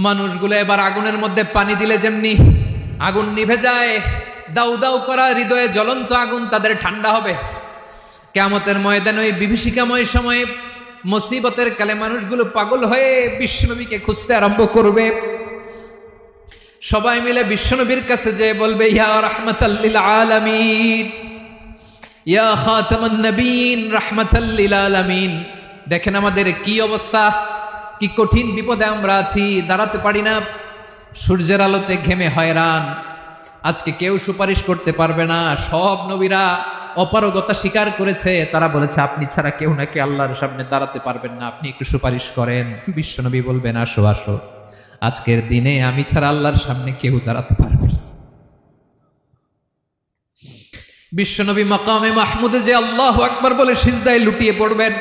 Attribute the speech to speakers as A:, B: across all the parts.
A: মানুষগুলো এবার আগুনের মধ্যে পানি দিলে যেমনি আগুন নিভে যায়, দাউ দাউ করা হৃদয়ে জ্বলন্ত আগুন তাদের ঠান্ডা হবে। কিয়ামতের ময়দানে ওই বিভীষিকাময় সময়ে মুসিবতের কালে মানুষগুলো পাগল হয়ে বিশ্বনবীকে খুঁজতে আরম্ভ করবে। সবাই মিলে বিশ্বনবীর কাছে যেয়ে বলবে, ইয়া রাহমাতাল লিল আলামিন, ইয়া খাতামান নবীন, রাহমাতাল লিল আলামিন। দেখেন আমাদের কি অবস্থা, কি কঠিন বিপদে আমরা আছি, দাঁড়াতে পারি না, সূর্যের আলোতে ঘেমে হয়রান। আজকে কেউ সুপারিশ করতে পারবে না। সব নবীরা অপারগতা স্বীকার করেছে, তারা বলেছে আপনি ছাড়া কেউ নাকি আল্লাহর সামনে দাঁড়াতে পারবেন না, আপনি একটু সুপারিশ করেন। বিশ্বনবী বলবেন, আসো আসো, আজকের দিনে আমি ছাড়া আল্লাহর সামনে কেউ দাঁড়াতে পারবে না। বিশ্বনবী মাকামে মাহমুদে যে আল্লাহু আকবার বলে সিজদায় লুটিয়ে পড়বেন।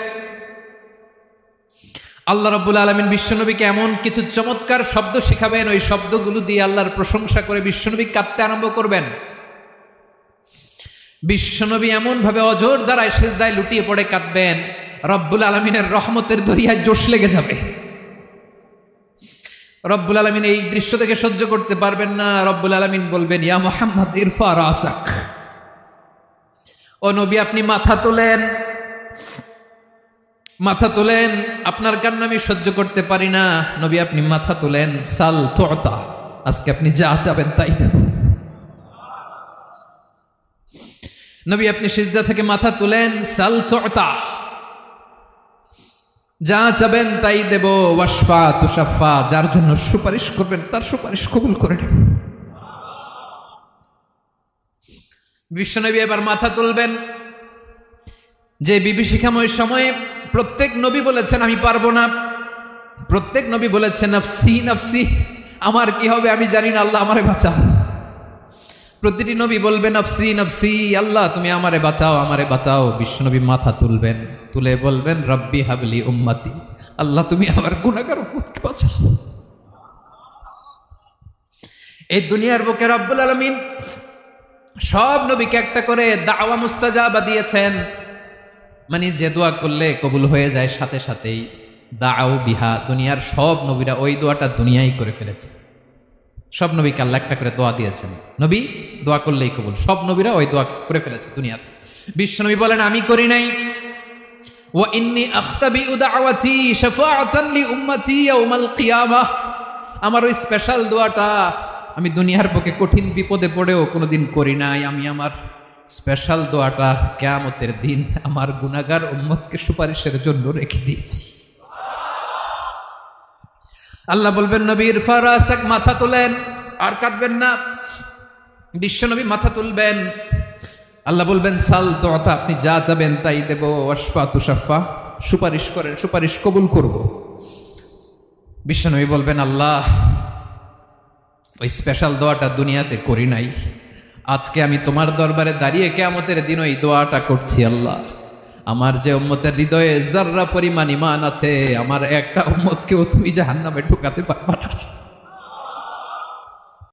A: আল্লাহ রাব্বুল আলামিন বিশ্বনবীকে এমন কিছু চমৎকার শব্দ শিখাবেন, ওই শব্দগুলো দিয়ে আল্লাহর প্রশংসা করে বিশ্বনবী কাঁদতে আরম্ভ করবেন। বিশ্বনবী এমন ভাবে অজর দ্বারায় সিজদায় লুটিয়ে পড়ে কাঁদবেন, রব্বুল আলামিনের রহমতের দরিয়ায় জোশ লেগে যাবে। রব্বুল আলামিন এই দৃশ্য থেকে সহ্য করতে পারবেন না। রব্বুল আলামিন বলবেন, ইয়া মুহাম্মদ ইরফা রাসাক, ও নবী আপনি মাথা তোলেন, মাথা তোলেন, আপনার কান্না আমি সহ্য করতে পারি না। নবী আপনি মাথা তোলেন, সাল তুতা, আজকে আপনি যা চাবেন তাই দেব। নবী আপনি সিজদা থেকে মাথা তুলেন, সাল তুতা, যা চাবেন তাই দেব। ওয়াশফা তুশাফা, যার জন্য সুপারিশ করবেন তার সুপারিশ কবুল করে নেব। বিশ্বনবী এবার মাথা তুলবেন। যে বিভীষিকাময় সময়ে প্রত্যেক নবী বলেছেন আমি পারবো না, প্রত্যেক নবী বলেছেন নফসি নফসি, আমার কি হবে আমি জানি না, আল্লাহ আমারে বাঁচাও। প্রতিটি নবী বলবে নফসি নফসি, আল্লাহ তুমি আমারে বাঁচাও, আমারে বাঁচাও। বিশ্বনবী মাথা তুলবেন, তুলে বলবেন রব্বি হাবলি উম্মতি, আল্লাহ তুমি আমার গুনাহগার উম্মতকে বাঁচাও। এই দুনিয়ার বুকে রব্বুল আলামিন সব নবীকে একটা করে দাওয়া মুস্তাজাবা দিয়েছেন, মানে যে দোয়া করলে কবুল হয়ে যায় সাথে সাথেই। দাও বিহা, দুনিয়ার সব নবীরা ওই দোয়াটা দুনিয়ায় করে ফেলেছে। সব নবীকে আল্লাহ একটা করে দোয়া দিয়েছেন, নবী দোয়া করলেই কবুল। সব নবীরা ওই দোয়া করে ফেলেছে দুনিয়াতে। বিশ্বনবী বলেন আমি করি নাই। ওয়া ইন্নী আখতাবিউ দাওয়াতি শাফাআতান লি উম্মতি ইয়াউমাল কিয়ামাহ, আমার ওই স্পেশাল দোয়াটা আমি দুনিয়ার বুকে কঠিন বিপদে পড়েও কোনোদিন করি নাই। আমি আমার স্পেশাল দোয়াটা কিয়ামতের দিন আমার গুনাহগার উম্মতকে সুপারিশের জন্য রেখে দিয়েছি। আল্লাহ বলবেন নবী ইরফা রাসাক, মাথা তোলেন, আর কাঁদবেন না। বিশ্বনবী মাথা তুলবেন, আল্লাহ বলবেন সাল তুতা, আপনি যা চাবেন তাই দেব। ওয়াশফা তুশাফা, সুপারিশ করেন, সুপারিশ কবুল করব। বিশ্বনবী বলবেন আল্লাহ ওই স্পেশাল দোয়াটা দুনিয়াতে করি নাই, আজকে আমি তোমার দরবারে দাঁড়িয়ে কিয়ামতের দিন ওই দোয়াটা করছি। আল্লাহ আমার যে উম্মতের হৃদয়ে যাররা পরিমাণ ঈমান আছে, আমার একটা উম্মতকেও তুমি জাহান্নামে ঢোকাতে পারবা না।